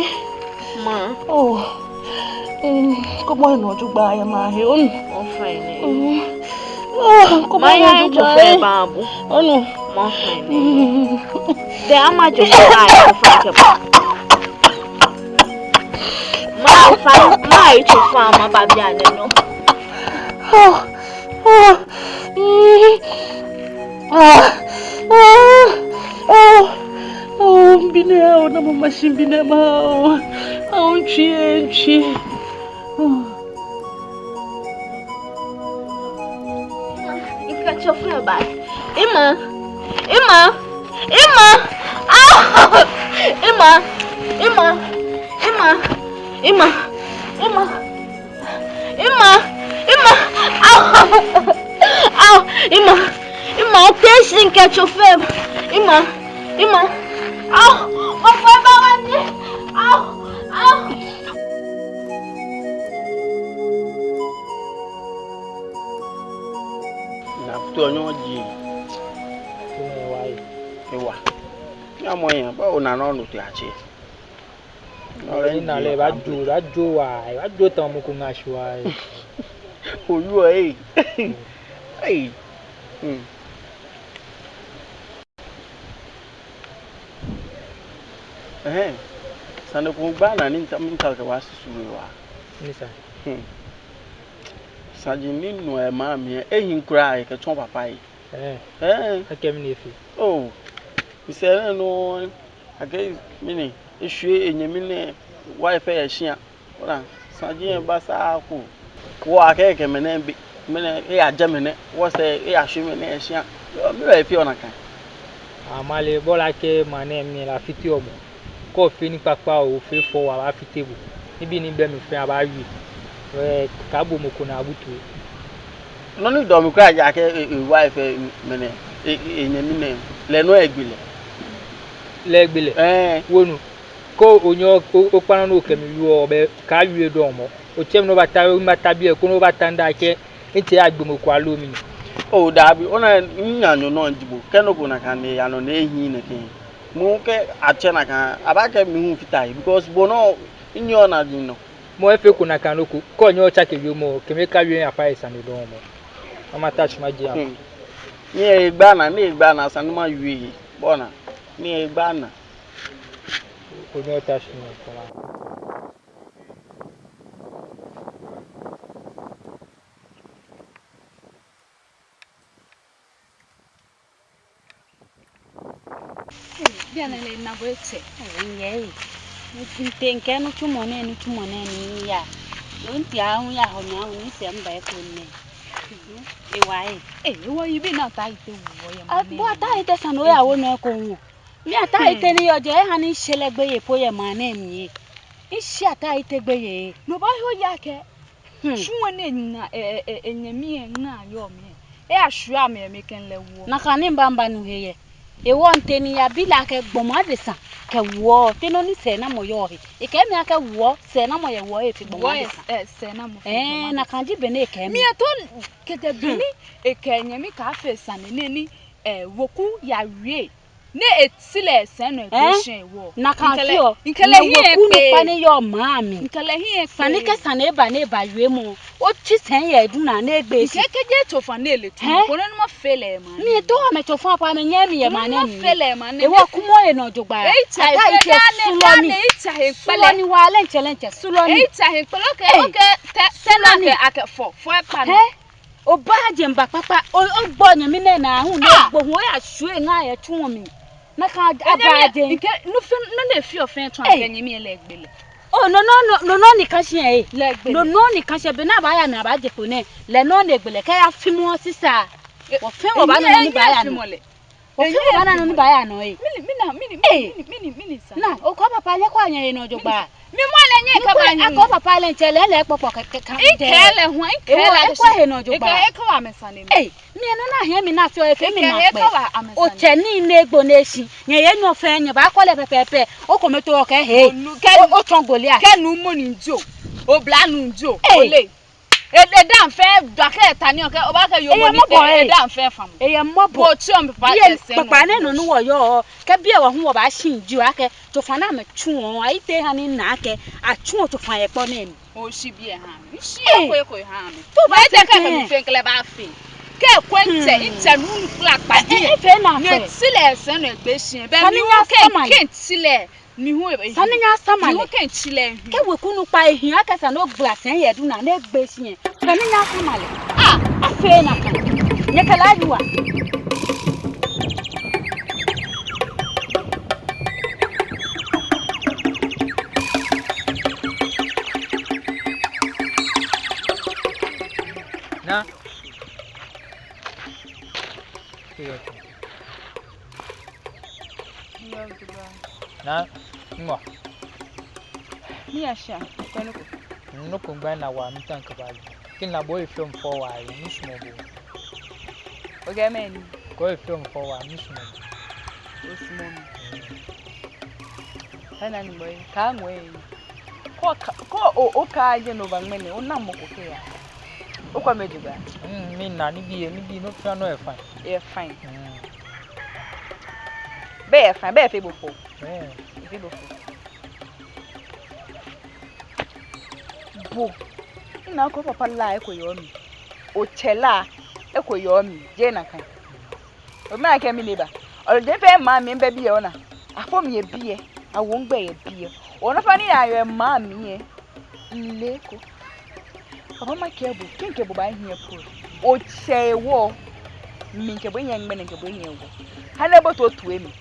Ma. Oh. Ko mo no ju gba ya ma he onu. O fine. Ko Ma ya chofe ba bo. Onu. Mo fine. De ama chofe ba ya chofe ba. Ma chofe ma ba bi ane no. Bine au na mama shimbine ma au nchi. Ikachofe ba. Ima. Ima, testing kachofe. Ima. Opa ba wani. Na futo onyo ji. Ewa. Ya mo yan ba o na no no ti ache. Ore na le ba jo wa tan mo ko ngashu wa. Oyu e. Hey. Sana ko ba na ni tam ka ka wasusu wa. Ni sa. Sajini no e ma mi ehin kura e ke ton papa yi. Akem ni fi. Oh. Isere no age mini ehwe enyemi ne wife e hia. Ora sajini ba sa ku. Wo akeke mene bi mene e aje mene wo se e ahwe mene e hia. Mi ba fi ona kan. Amale bola ke mane mi la fiti obo. Ko fi ni papa o fi fo wa ba fiti bu. Nibi ni be mi fi aba wi. Ka bo mo ko na abutu. No ni do mi kwa ja ke wife mene enyemi ne le no egbile. Wonu ko onyo o pana no kemi yu obe ka wi do mo. O chem no bata bi e ko no bata nda ke enti agbomo kwa lo mi. Oh, dabi ona nyanyo no njibo kenoko na kan ya no na ehi ne ken mu ke ache na kan abake mi hu fitai because bono nyo na din no mo efe ko na kan loku ko nyo cha ke wi mo kemi ka wi afa isan do mo mama touch ma ji am ni egba na sanu ma wi bona ni egba na ko nyo touch ni ko ma Biana le na boetse. Yeye. Mutinte nkeno tumone ni ya. Yonti a hu ya ho nya hu ni se mba e ko ne. Ewai. Ewo yibi na ta ite wo ye ma. Bo ta ite sanu ya wo no ko hu. Mi ata ite ni oje ha ni selegbe ye po ye ma na mi. Ishi ata itegbe ye. No ba ho yake. Shuwane na enyemi na yo me. E ahwe ame me ken lewo. Na kan mbamba nu heye. E won teni ya bila ke gbomo adesa. Ke wo teno ni se na mo yo he. E ke mi aka wo se na mo ye wo e fi gbomo adesa. Se na mo. Na kan ji bene ke mi. Mi to kete bini e ke enyemi ka fe sane ni woku ya wie. Ne etile se no education wo. Na kan fio. Nkele hie pe pa ni yo maami. Nkele hie pe. Sane ke sane ba yue mu. O chi sen ye du na na egbe si. Nke je tofa na ele tu. Ko no ma fele ma. Mi to me tofa pa me nye mi ye ma ne ni. Fele ma ne. E wo kumo e no jogba. Eita ite suloni. Eita he pele. Suloni wa lenche suloni. Eita he pele okay suloni ake fo pa na. O ba je mba papa o gbo nya mi na hu na gbo hu ya hwe na ye tu mi. Na ka abaje nke no na fi ofen to anke nyimi elegbele. Oh no ni kan se e legbele no ni kan se be na ba ya na ba je po ne le no na egbele ka ya fi mo sisa wo fe wo ba na ni ba ya no wo fe wo ba na ni ba ya no e mini sa na o ko papa le kwa nya e no jogba mi mo le nye ka ba nyi ko papa le nche le popo ka ikele ho ikele kwa he no jogba e ka wa mesane mi no na he mi na fi o e fe mi na pe o che ni na egbo na esi nye ye nyo fe nye ba ko le pepepe o ko meto o ka he o tongole a kenu mo ni njo o bla nu njo o le e dan fe dake tani o ke o ba ke yo mo ni e dan fe fam e ye mobo o ti o mi pa ese papa ne no wo yo ke bia wo hu wo ba shinju ake to fa na me tu won ai te ha ni na ake atu to fa ye po na mi o shi bia ha mi shi ko ha mi to ba te ka mi fe kle ba fe ke kwente ite nu fla padi e fe na fe ne sile ese no egbe shin be mi wo ke sile mi hu e sani nya samale mi ke chile ke we kunu pa ehun akasa no gba sen ye du na na egbe shin sani nya samale afe na kan nye kala duwa na na ngwa ni asha kwani ko no ko ngba na wa mitan ka ba kin la boy film for wa ni smo bo o ga men ko film for wa ni smo o smo kana ni boy ka ngwe ko o ka je no bang mene o na mo ko ya o kwa mejuga mi na ni bi no fa no e fine be fe bofo be bofo bo ina ko papa la e ko yo mi o chela e ko yo mi je na kan o ma ke mi neba o je fe ma mi be bi e ona afo mi e bi e awo ngba e bi e ona fa ni ayo ma mi e ile ko papa ma ke bu kenke bo ba hie po o chewo mi ke bo yen ngbe ne ke bo yen wo ha na bo to tu emi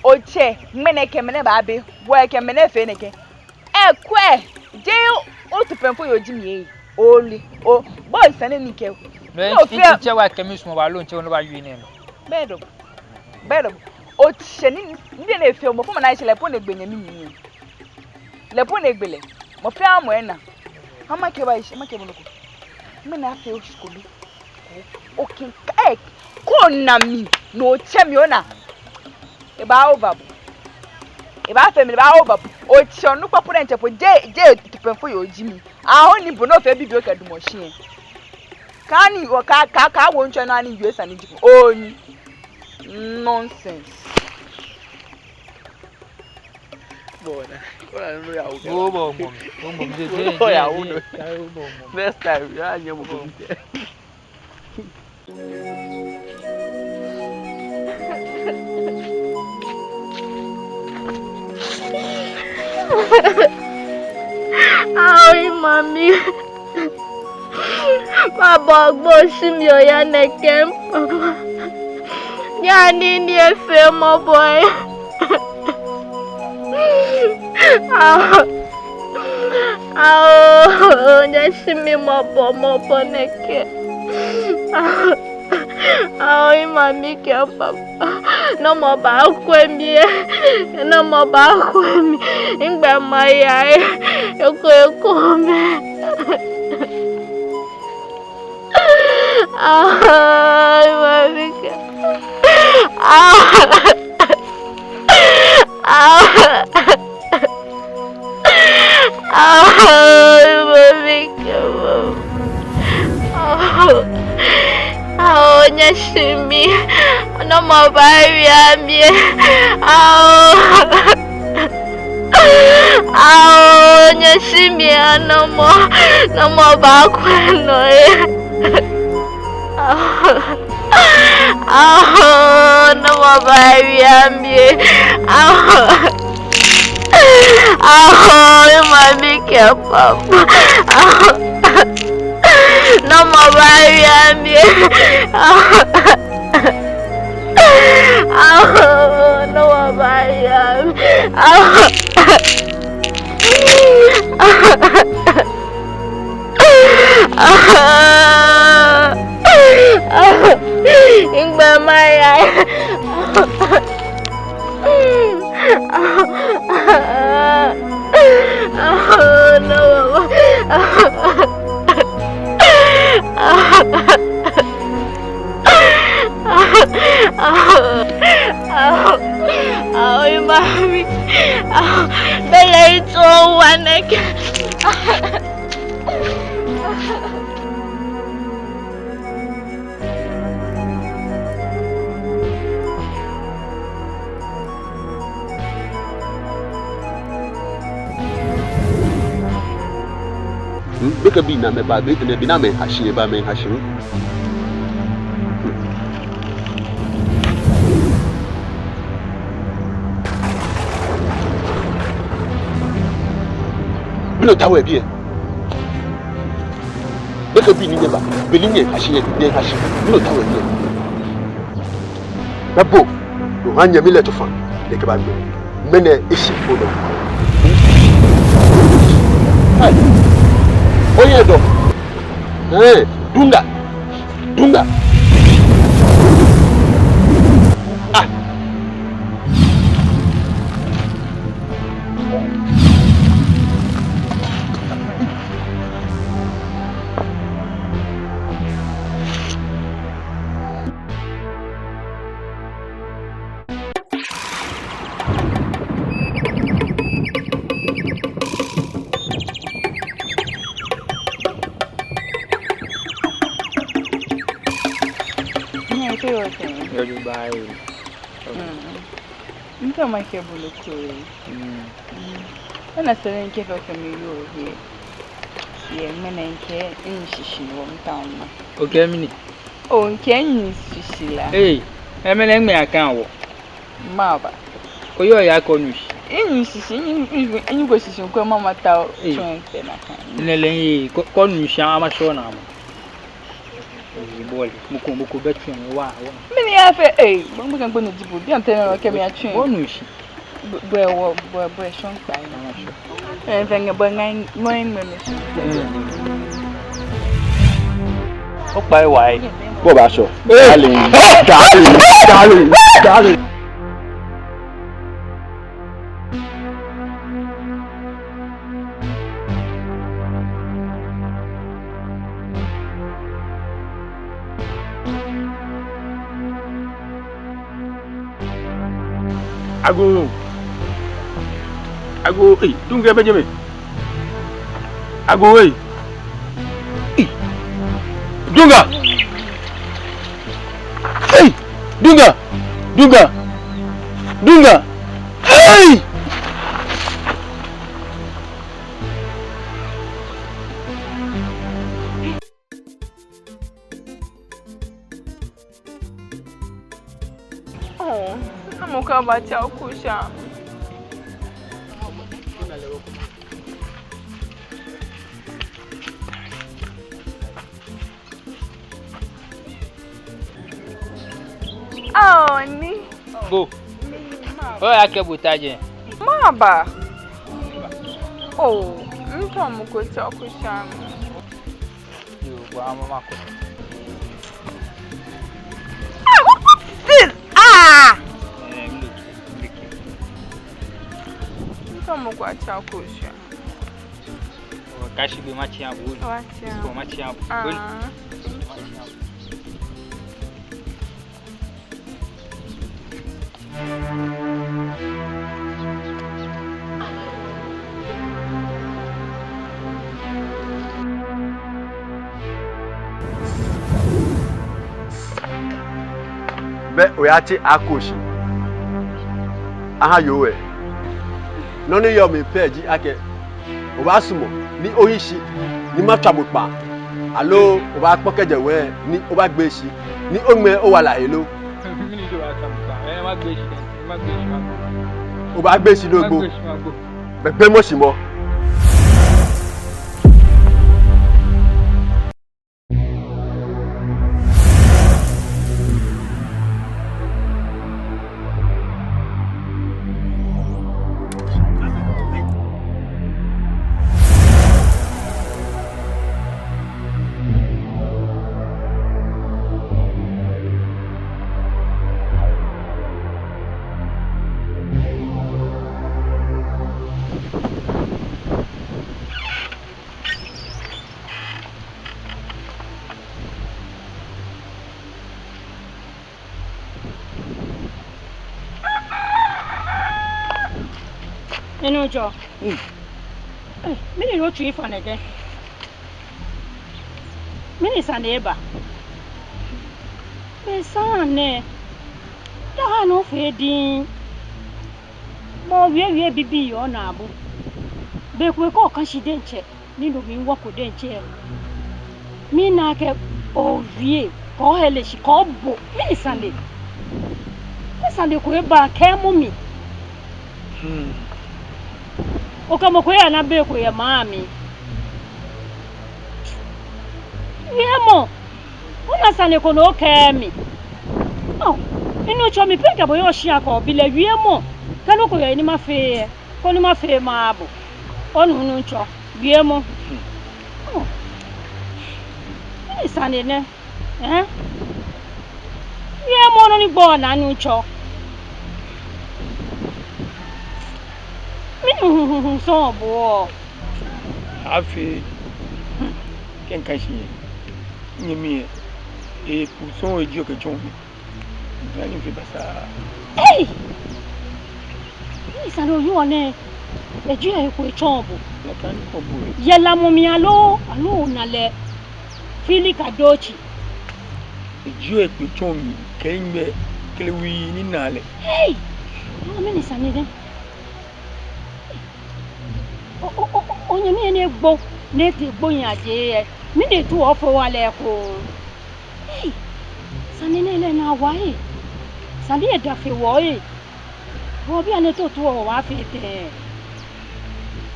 o che ngbe ke me ne ba be wo ke me ne fe ne ke e kwe je o tu pen fo yo ji mi e oli o boy sane ni ke no fi che wa ke mi smo ba lo nche no ba wi ne no bedo o che ni ndi na efe mo fo na che le po na gbenya mi ni le po na egbele mo fe amo e na ama ke ba ishi ma ke boloko me na fe o skulu o kin ka ko na mi no che mi ona e ba over e ba fe mi ba over o che onu papo na nchepo je tupenfo yo ji mi a oni bo no fe bibi o ka du mo hie kani o ka wo nche na ni USA ni jipo oni nonsense bona ora no ya o bo mo je ya o next time ya nya mo ko Ai, mami. Baba gbo si mi o ya nekem. Ya ni ni efe mo boy. Ya si mi mo bo neke. Ai, mami ke papa. no more back with me. No more back with me. In by my eye, you come. Nyashimi no more baby ami nyashimi no more bakweno no more baby ami mami ke papa no more baby ami no more baby ami Ingba Maya no mami belai tuan ek Beka bi na me ba be ne bi na me hahye ba me hahye. Bino tawe bi. Beka bi ni ne ba be ni ne hahye bino tawe bi. Babo do hanya mi le to fa le ke ba gbe. Mene isi fodo. Ai. Oye do. Dunga. Ah. Nka make bulu kuri. Ana sanin ke fa kamiyo he. Ye mena nke inshishi wo mtamma. Okay mini. O nke inshishi la. Emele ngme akan wo. Maba. Oyo ya konushi. Inshishi inyi go shishi kwa mama ta chonse na kan. Nele konushi ama shona ama. Boli muko betwe wa. Mini ya fe bongo kan gbono dibo bi antena ke mi atwen. Konushi. Boy shon pa na sho. Venga bangai moin meme. O pai wai. Bo ba sho. Darling. Ago, Dunga Benjamin. Ago, Dunga. Dunga. Hey! Oh, I'm going to tell Kusha. Oh, ni. Go. Oh, ya ke butaje. Maba. Oh, nto muko tell Kusha. Yo, wa mama ko. some go at Chalcosia. Cash be much young. So much young. Be oyati akoshi aha yowe no ni yo me peji ake oba sumo ni oyishi ni matwabopa alo oba pokeje we ni oba gbeshi ni ogme o wala elo oba gbeshi logbo bebe mo simo Enojo. Mini no tree for again. Mini saneba. Me sane. Da no fedin. Mo wie bibi yo na abu. Be kwe ko kan shi denche. Ni no mi wo ko denche. Mi na ke o wie ko hele shi ko bo. Mini sane. Me sane ko e ba ke mo mi. Okamokoya na beko ya mami. Yemo. Una sane kono kemi. Oh, inu chomi peke boyo shia ko bile yemo. Kanu ko ya ni mafe. Ko ni mafe maabo. Onu hunu ncho. Yemo. Oh. Ni sane ne. Yemo no ni gbo na nu ncho. So boy. Afi ken kashi nyemi e puson e dio ke chonmi. Ngani fi basa. Hey. Ni sano yo ne e dio e ko chombo. La kan ko bu. Yela mo mi alo na le fili kadochi. E dio e ko chonmi kenbe kelewi ni nale. Hey. No me ni sanide. Onye mi ene gbo na ti gbo yin aje mi de tu ofo wa le ko eh sanine le na wa e sandi e da fe wo e wo bi ane to tu o wa fe te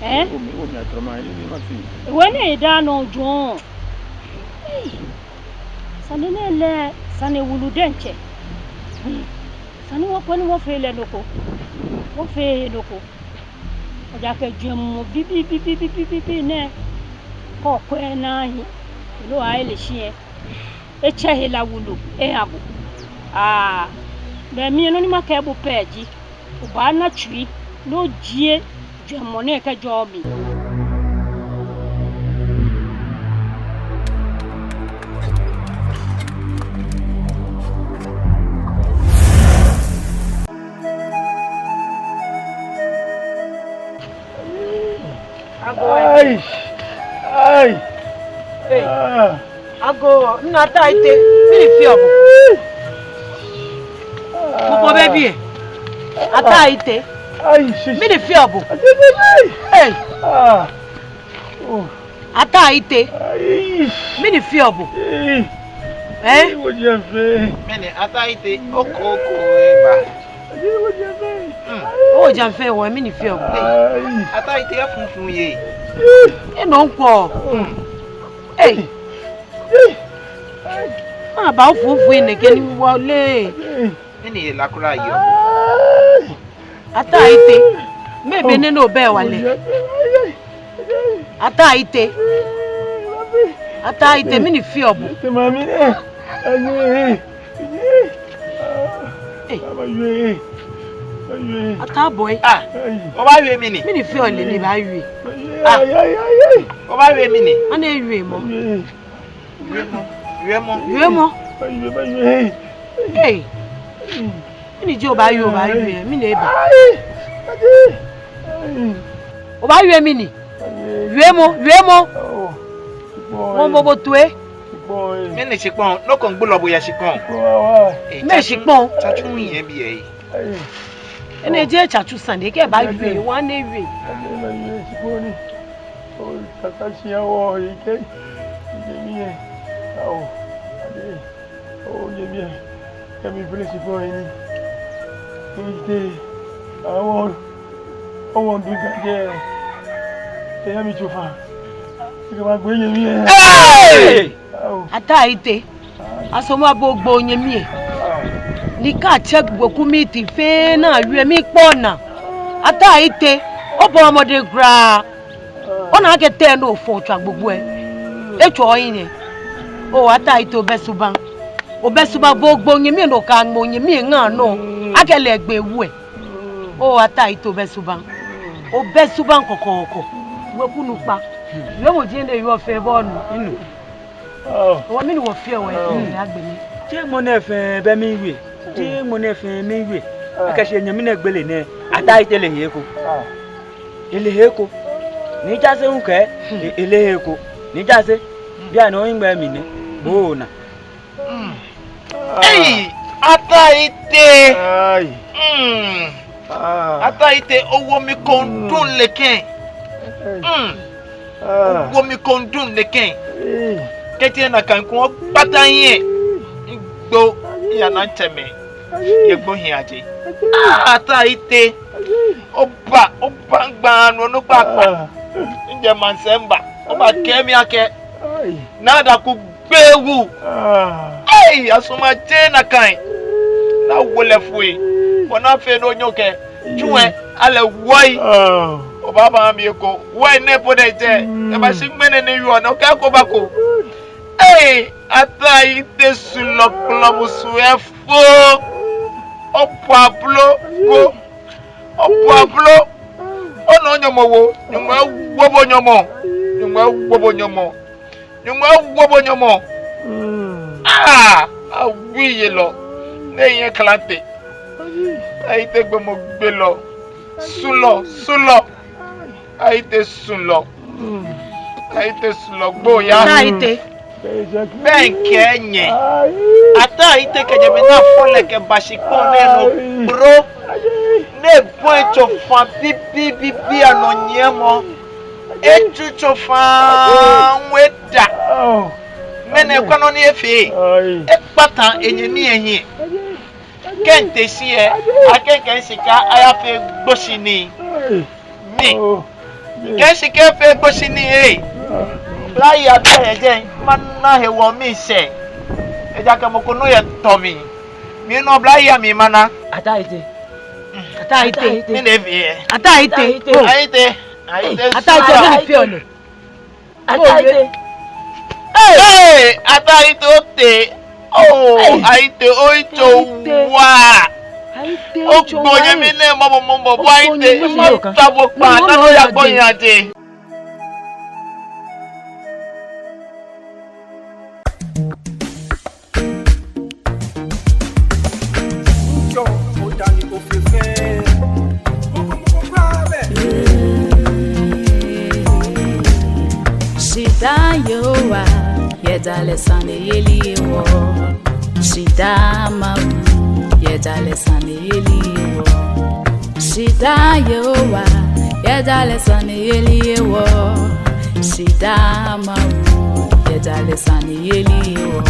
o mi atroma ni ma fi we ne da no jon eh sanine le sane wulu denche sani wo ko ni wo fe le loko wo fe loko oja ke jemu bibi ne ko ko na yi lo ai le shie e che la wulu e abu be mi no ni ma ke bu peji o ba na twi no jie jemu ne ke jobi Ai. Ago na ta ite mi fi obo. Mo baby. Ata ite. Ai, shish. Mi fi obo. Hey. Ata ite. Ai. Mi fi obo. Wo je fe. Mene ata ite oko eba. Wo je fe. O ja fe wo mi fi obo. Ata ite ya funfun ye. E no npo. Hey. Ba fufu ine ke ni wole. Mene la kura yo. Ata ite. Mebe ne no be wale. Ata ite. Ata ite mi fi obo. Te mami Ata boy. Oba we mi ni. Mi ni fe o le le ba we. Oba we mi ni. Ana we mo. We mo. Hey. Mi ni je oba we mi na eba. Oba we mi ni. We mo. Wọ́n bobo to e. Me ne shikpon, no kon gbo lobo ya shikpon. Me shikpon. Chachu yin bi e. Ene je chachu sande ke ba we wan na we. Shikpon. O tata shia wo ike. Yemi e. O yemi e. Kemi principal ni. Ite. Awon du gaje. Yemi chofa. Ata ite asomo abogbo onye mi e ni ka check gboku mi ti fe na ru mi pona ata ite obo ọmọdé gra ona ke te no fo twa gbogbo echo oyin ni o ata ite obesuban gbogbo onye mi no ka mo onye mi ngan no akele egbe ewu e o ata ite obesuban kokoko wekunu pa le mo je le yo fe bonu inu o mi ni wo fe o e ni agbe mi je mo na fe be mi we je mo na fe mi we aka se nyami na gbele ne ata itele heko ele heko ni ja se unke ele heko ni ja se bi ana yin gba mi ne bo na ata ite ata ite owo mi kon dun leken wo mi kondun leken kete na kan ko pata yin gbo ya na teme ye gbo hin aje ata ite oba gba anu no papa nje mansemba oba kemi ake na da ku gbewu asuma je na kan na wole fui bona fe no nyoke juwe ale woi o baba mi ko why ne pode je e ba sigmene ne yo na ka ko bako ata ite sulo club suefo o Pablo ono nyomo wo nyuma wobo nyomo awiye lo ne yen klante aite gbe mo gbe lo sulo aite sulo gbo ya aite benke nye ata aite keje me na fole ke bashiko nenu bro ne point of fan bibi anonyemo echucho fan weda mene kwano ni efe pata enyemi ehin kente si e akeke sika ayafe gbosini mi kesike fe gbosini lai abeje manna he wo mi se eja ke moko no ye to mi no blai ya mi mana ata ite mi ne vie ata ite ni fi onu ata ite ata ite ote aite oito wa o gboye mi ne mo bo aite mo tabo pa na lo ya gbo yan ade Yowa yedale sane yeli wo Shida mabu yedale sane yeli wo Shida yowa yedale sane yeli wo Shida mabu yedale sane yeli wo